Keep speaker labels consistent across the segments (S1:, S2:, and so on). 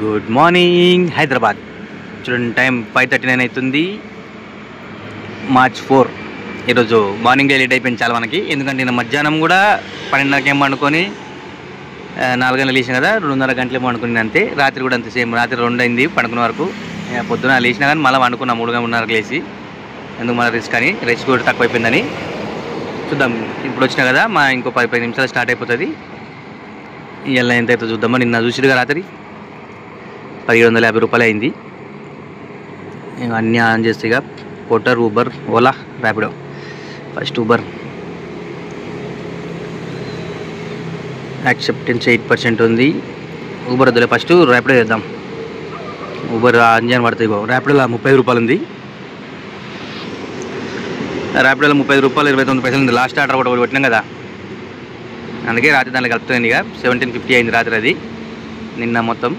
S1: Good morning Hyderabad. చూడండి time 5:39 అవుతుంది. March 4. ఈరోజు మార్నింగ్ లేట్ అయిపోయింది చాలా మనకి. ఎందుకంటే నేను మధ్యాహ్నం కూడా 12:30కి ఏమో అనుకొని 4 గంటలు లేచిన కదా, 2:30 గంటలు ఏమో అనుకుని అంతే. రాత్రి కూడా అంతే సేమ్, రాత్రి 2 అయింది పడుకునే వరకు. పొద్దున లేచినా కానీ మళ్ళీ వండుకున్నా 3:30కి లేచి. ఎందుకు మళ్ళీ రిస్క్ అని, రెస్ట్ కూడా తక్కువ అయిపోయిందని. చూద్దాం, ఇప్పుడు వచ్చినా కదా మా ఇంకో 10 నిమిషాలు స్టార్ట్ అయిపోతుంది. ఇలా ఎంత అవుతుందో చూద్దామా. నిన్న చూసిరుగా రాత్రి 1750 రూపాయలు అయింది. అన్నీ ఆన్ చేస్తే ఇక Potter, Uber, Ola, Rapido. First Uber acceptance 8% ఉంది. ఊబర్ వద్దులే, ఫస్ట్ ర్యాపిడో చేద్దాం. ఊబర్ ఆన్ చేయని పడుతుంది. ర్యాపిడోలో 30 రూపాయలు ఉంది. ర్యాపిడోలో 30 రూపాయలు 29 పైసలు ఉంది. లాస్ట్ ఆర్డర్ కూడా పెట్టినాం కదా, అందుకే రాత్రి దాంట్లో కలుపుతుంది. ఇక 1750 అయింది రాత్రి. అది నిన్న మొత్తం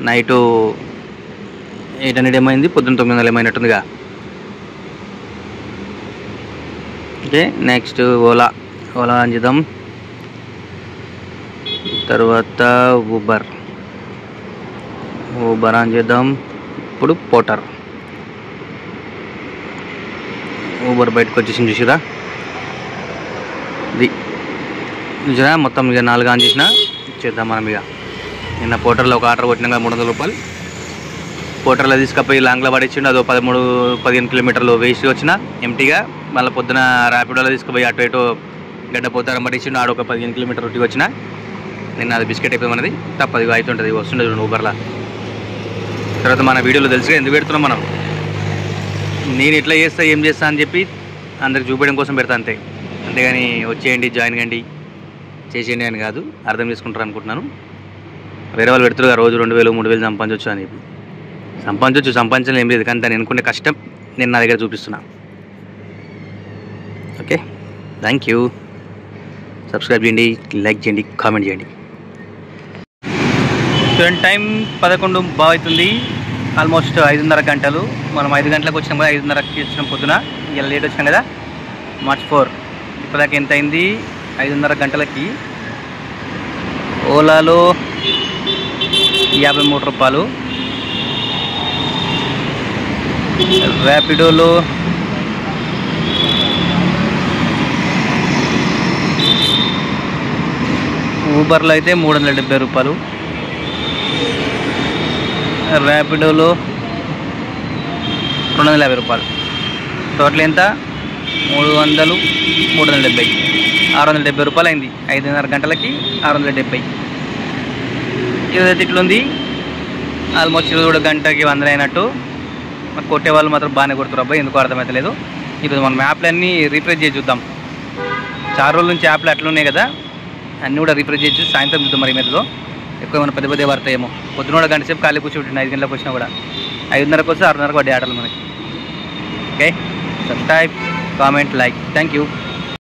S1: నైటు 800 ఏమైంది, పొద్దున్న 900 ఏమైనట్టుందిగా. Okay, next Ola. Ola on చేద్దాం. తర్వాత ఊబర్ ఆన్ చేద్దాం. ఇప్పుడు పోటర్. ఊబర్ బయటకు వచ్చేసింది చూసిరా. ఇది చూసిరా మొత్తం. ఇక 4 ఆన్ చేసిన చేద్దాం మనం. ఇక నిన్న పోటర్లో ఒక ఆర్డర్ కొట్టినాక 300 రూపాయలు. పోటర్లో తీసుకపోయి లాంగ్లో పడిచ్చిండు. అదో 13-15 కిలోమీటర్లు వేస్ట్ వచ్చిన ఎంటీగా. మళ్ళీ పొద్దున ర్యాపిడోలో తీసుకుపోయి అటు ఇటు గడ్డపోతారం పట్టించిండు. ఆడ ఒక 15 కిలోమీటర్ రొట్టికి వచ్చిన. నిన్న అది బిస్కెట్ అయిపోయింది మనది. తప్పది అవుతుంటుంది, వస్తుండే చూడండి ఊబర్లో. తర్వాత మన వీడియోలో తెలుసుగా ఎందుకు పెడుతున్నాం మనం. నేను ఎట్లా చేస్తా ఏం చేస్తా అని చెప్పి అందరికి చూపించడం కోసం పెడతా అంతే. అంతేగాని వచ్చేయండి జాయిన్ కండి చేసేయండి అని కాదు. అర్థం చేసుకుంటారు అనుకుంటున్నాను. వేరే వాళ్ళు పెడుతున్నారు రోజు 2000-3000 సంపాదించవచ్చు అని చెప్పి. సంపాదించడం ఏం లేదు, కానీ దాన్ని ఎన్నుకునే కష్టం నేను నా దగ్గర చూపిస్తున్నా. Okay, thank you. సబ్స్క్రైబ్ చేయండి, లైక్ చేయండి, కామెంట్ చేయండి. చూడండి టైం 11 అవుతుంది. ఆల్మోస్ట్ 5:30 గంటలు. మనం 5 గంటలకు వచ్చినాం కదా, 5:30కి వచ్చినాం పొద్దున. ఇలా లేట్ వచ్చినాం కదా, మార్చ్ 4. ఇప్పటిదాకా ఎంత అయింది? 5:30 గంటలకి ఓలాలో 53 రూపాయలు, ర్యాపిడోలో ఊబర్లో అయితే 370 రూపాయలు, ర్యాపిడోలో 250 రూపాయలు. టోటల్ ఎంత? 300, 370, 670 రూపాయలు అయింది. 5:30 గంటలకి 670. ఇదైతే ఇట్లుంది. ఆల్మోస్ట్ 20 గంటకి 100 అయినట్టు. మాకు కొట్టే వాళ్ళు మాత్రం బాగానే కొడుతున్నారు అబ్బాయి, ఎందుకు అర్థమవుతలేదు. ఈరోజు మనం యాప్లన్నీ రీఫ్రెష్ చేసి చూద్దాం. చాలా రోజుల నుంచి యాప్లు అట్లున్నాయి కదా, అన్నీ కూడా రీఫ్రెష్ చేసి సాయంత్రం చూద్దాం. మరి మీదలో ఎక్కువ ఏమైనా పెద్ద పడతాయేమో. పొద్దున కూడా గంట సేపు ఖాళీ కూర్చోబెట్టింది. 5 గంటలకు వచ్చినా కూడా 5:30కి వస్తే 6:30కి పడ్డాయి ఆటలు మనకి. Okay, subscribe, comment, like. Thank you.